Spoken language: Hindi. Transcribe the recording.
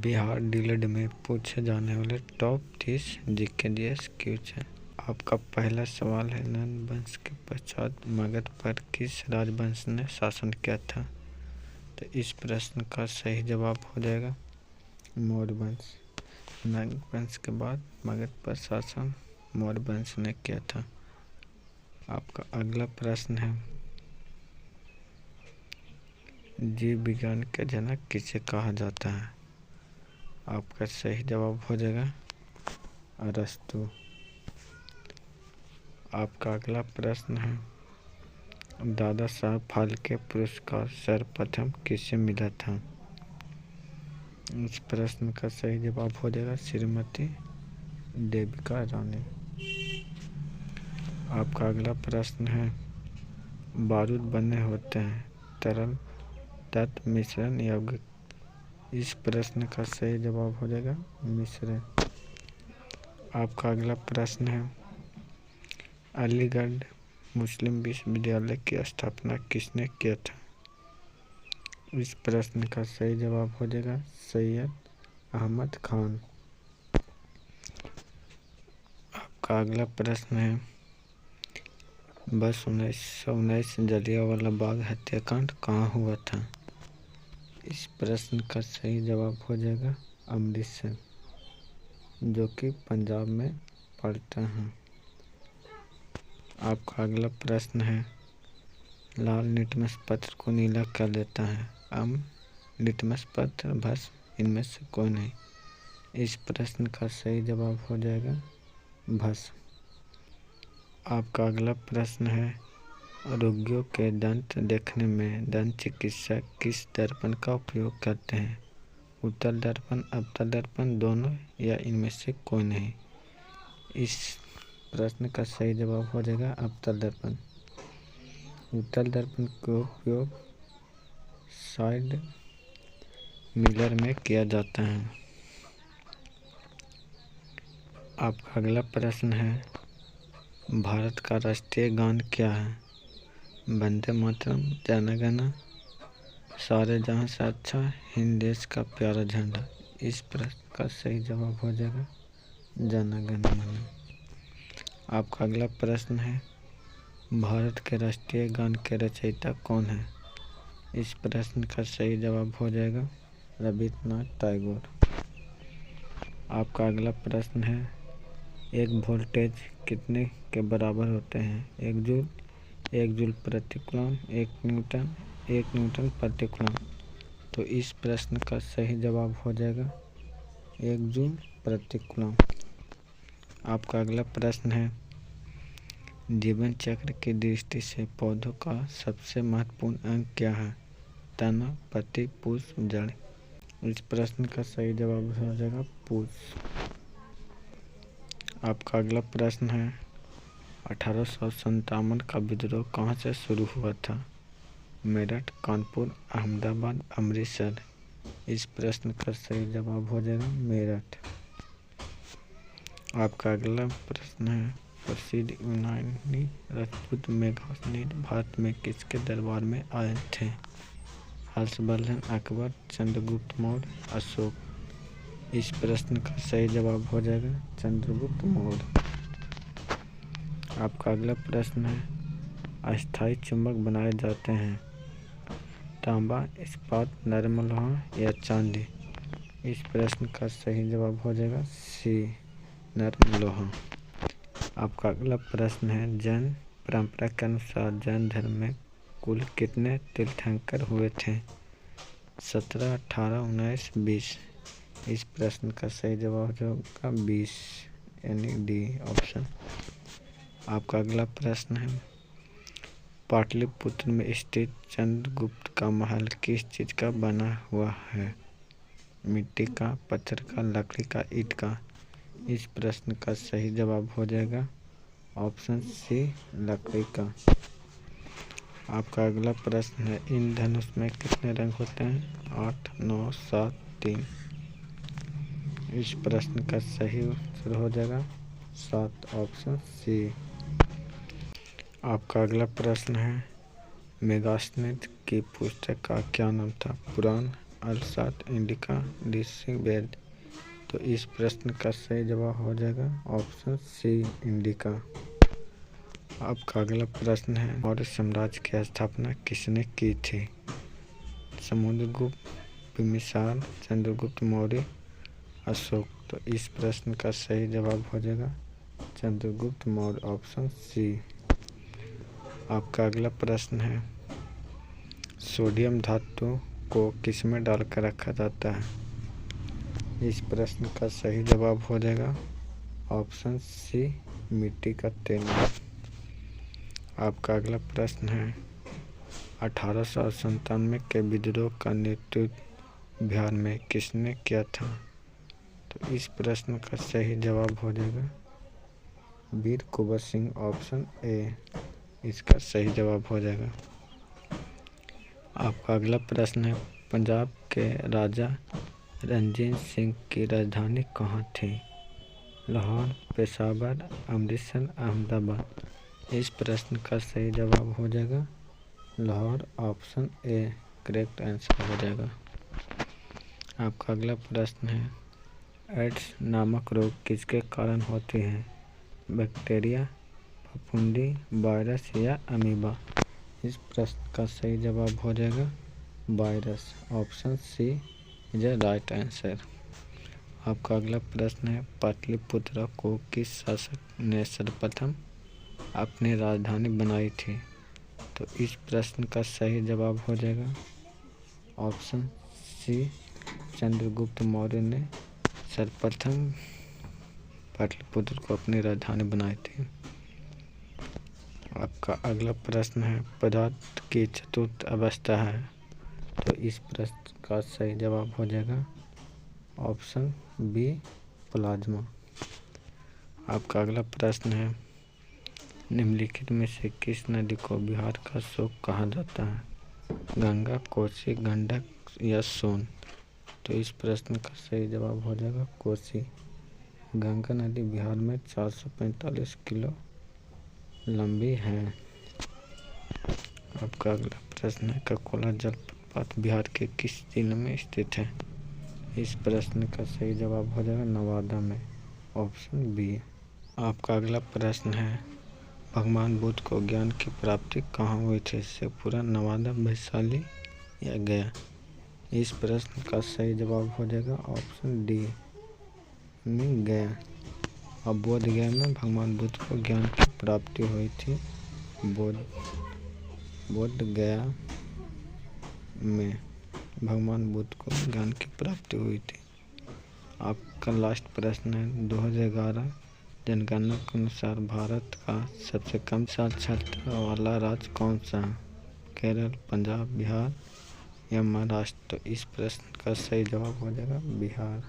बिहार डीलड में पूछे जाने वाले टॉप 30 जीके/जीएस क्विज हैं। आपका पहला सवाल है, नंद वंश के पश्चात मगध पर किस राजवंश ने शासन किया था? तो इस प्रश्न का सही जवाब हो जाएगा मौर्य वंश। नंद वंश के बाद मगध पर शासन मौर्य वंश ने किया था। आपका अगला प्रश्न है, जीव विज्ञान के जनक किसे कहा जाता है? आपका सही जवाब हो जाएगा अरस्तु। आपका अगला प्रश्न है, दादा साहब फाल्के पुरस्कार सर्वप्रथम किसे मिला था? इस प्रश्न का सही जवाब हो जाएगा श्रीमती देविका रानी। आपका अगला प्रश्न है, बारूद बने होते हैं तरल, तत्व, मिश्रण, यौगिक। इस प्रश्न का सही जवाब हो जाएगा मिश्रण। आपका अगला प्रश्न है, अलीगढ़ मुस्लिम विश्वविद्यालय की स्थापना किसने किया था? इस प्रश्न का सही जवाब हो जाएगा सैयद अहमद खान। आपका अगला प्रश्न है, वर्ष 1919 जलियांवाला बाग हत्याकांड कहाँ हुआ था? इस प्रश्न का सही जवाब हो जाएगा अमृतसर, जो कि पंजाब में पड़ता है। आपका अगला प्रश्न है, लाल लिटमस पत्र को नीला कर देता है? अम्ल, लिटमस पत्र, भस्म, इनमें से कोई नहीं। इस प्रश्न का सही जवाब हो जाएगा भस्म। आपका अगला प्रश्न है, रोगियों के दंत देखने में दंत चिकित्सक किस दर्पण का उपयोग करते हैं? उत्तल दर्पण, अवतल दर्पण, दोनों, या इनमें से कोई नहीं। इस प्रश्न का सही जवाब हो जाएगा अवतल दर्पण। उत्तल दर्पण का उपयोग साइड मिरर में किया जाता है। आपका अगला प्रश्न है, भारत का राष्ट्रीय गान क्या है? वंदे मातरम, जन गण मन, सारे जहां से अच्छा, हिंद देश का प्यारा झंडा। इस प्रश्न का सही जवाब हो जाएगा जन गण मन। आपका अगला प्रश्न है, भारत के राष्ट्रीय गान के रचयिता कौन है? इस प्रश्न का सही जवाब हो जाएगा रविन्द्रनाथ टैगोर। आपका अगला प्रश्न है, एक वोल्टेज कितने के बराबर होते हैं? 1 जूल, 1 जूल प्रति कूलम, 1 न्यूटन प्रति कूलम। तो इस प्रश्न का सही जवाब हो जाएगा 1 जूल प्रति कूलम। आपका अगला प्रश्न है, जीवन चक्र की दृष्टि से पौधों का सबसे महत्वपूर्ण अंग क्या है? तना, पत्ती, पुष्प, जड़। इस प्रश्न का सही जवाब हो जाएगा पुष्प। आपका अगला प्रश्न है, 1857 का विद्रोह कहाँ से शुरू हुआ था? मेरठ, कानपुर, अहमदाबाद, अमृतसर। इस प्रश्न का सही जवाब हो जाएगा मेरठ। आपका अगला प्रश्न है, प्रसिद्ध यूनानी राजपूत मेघासनीद भारत में किसके दरबार में आए थे? हर्षवर्धन, अकबर, चंद्रगुप्त मौर्य, अशोक। इस प्रश्न का सही जवाब हो जाएगा चंद्रगुप्त मौर्य। आपका अगला प्रश्न है, अस्थायी चुंबक बनाए जाते हैं तांबा, इस्पात, नरम लोहा या चांदी? इस प्रश्न का सही जवाब हो जाएगा सी, नरम लोहा। आपका अगला प्रश्न है, जैन परंपरा के अनुसार जैन धर्म में कुल कितने तीर्थंकर हुए थे? 17, 18, 19, 20। इस प्रश्न का सही जवाब होगा 20, यानी डी ऑप्शन। आपका अगला प्रश्न है, पाटलिपुत्र में स्थित चंद्रगुप्त का महल किस चीज का बना हुआ है? मिट्टी का, पत्थर का, लकड़ी का, ईंट का? इस प्रश्न का सही जवाब हो जाएगा ऑप्शन सी, लकड़ी का। आपका अगला प्रश्न है, इंद्रधनुष में कितने रंग होते हैं? 8, 9, 7, 3। इस प्रश्न का सही उत्तर हो जाएगा 7, ऑप्शन सी। आपका अगला प्रश्न है, मेगास्थनीज की पुस्तक का क्या नाम था? पुराण, अल्सात, इंडिका, डी ऋग्वेद। तो इस प्रश्न का सही जवाब हो जाएगा ऑप्शन सी इंडिका। आपका अगला प्रश्न है, मौर्य साम्राज्य की स्थापना किसने की थी? समुद्रगुप्त, बिम्बिसार, चंद्रगुप्त मौर्य, अशोक। तो इस प्रश्न का सही जवाब हो जाएगा चंद्रगुप्त मौर्य, ऑप्शन सी। आपका अगला प्रश्न है, सोडियम धातु को किसमें डालकर रखा जाता है? इस प्रश्न का सही जवाब हो जाएगा ऑप्शन सी मिट्टी का तेल में। आपका अगला प्रश्न है, 1897 के विद्रोह का नेतृत्व बिहार में किसने किया था? तो इस प्रश्न का सही जवाब हो जाएगा वीर कुंवर सिंह, ऑप्शन ए इसका सही जवाब हो जाएगा। आपका अगला प्रश्न है, पंजाब के राजा रणजीत सिंह की राजधानी कहाँ थी? लाहौर, पेशावर, अमृतसर, अहमदाबाद। इस प्रश्न का सही जवाब हो जाएगा Lahore, option A correct answer हो जाएगा। आपका अगला प्रश्न है, एड्स नामक रोग किसके कारण होती है? बैक्टीरिया, फफूंदी, वायरस या अमीबा। इस प्रश्न का सही जवाब हो जाएगा virus, option C is the right answer. आपका अगला प्रश्न है, पाटलिपुत्र को किस शासक ने सर्वप्रथम अपनी राजधानी बनाई थी? तो इस प्रश्न का सही जवाब हो जाएगा ऑप्शन सी चंद्रगुप्त मौर्य ने सर्वप्रथम पाटलिपुत्र को अपनी राजधानी बनाई थी। आपका अगला प्रश्न है, पदार्थ की चतुर्थ अवस्था है। तो इस प्रश्न का सही जवाब हो जाएगा ऑप्शन बी प्लाज्मा। आपका अगला प्रश्न है, निम्नलिखित में से किस नदी को बिहार का शोक कहा जाता है? गंगा, कोसी, गंडक या सोन। तो इस प्रश्न का सही जवाब हो जाएगा कोसी। गंगा नदी बिहार में 445 किलो लंबी है। आपका अगला प्रश्न है, ककोला जलप्रपात बिहार के किस जिले में स्थित है? इस प्रश्न का सही जवाब हो जाएगा नवादा में, ऑप्शन बी। आपका अगला प्रश्न है, भगवान बुद्ध को ज्ञान की प्राप्ति कहाँ हुई थी? शेखपुरा, नवादा, वैशाली या गया। इस प्रश्न का सही जवाब हो जाएगा ऑप्शन डी में गया। अब बोध गया में भगवान बुद्ध को ज्ञान की प्राप्ति हुई थी। बोध गया में भगवान बुद्ध को ज्ञान की प्राप्ति हुई थी। आपका लास्ट प्रश्न है, 2011 जनगणना के अनुसार भारत का सबसे कम साक्षरता वाला राज्य कौन सा है? केरल, पंजाब, बिहार या महाराष्ट्र। तो इस प्रश्न का सही जवाब हो जाएगा बिहार।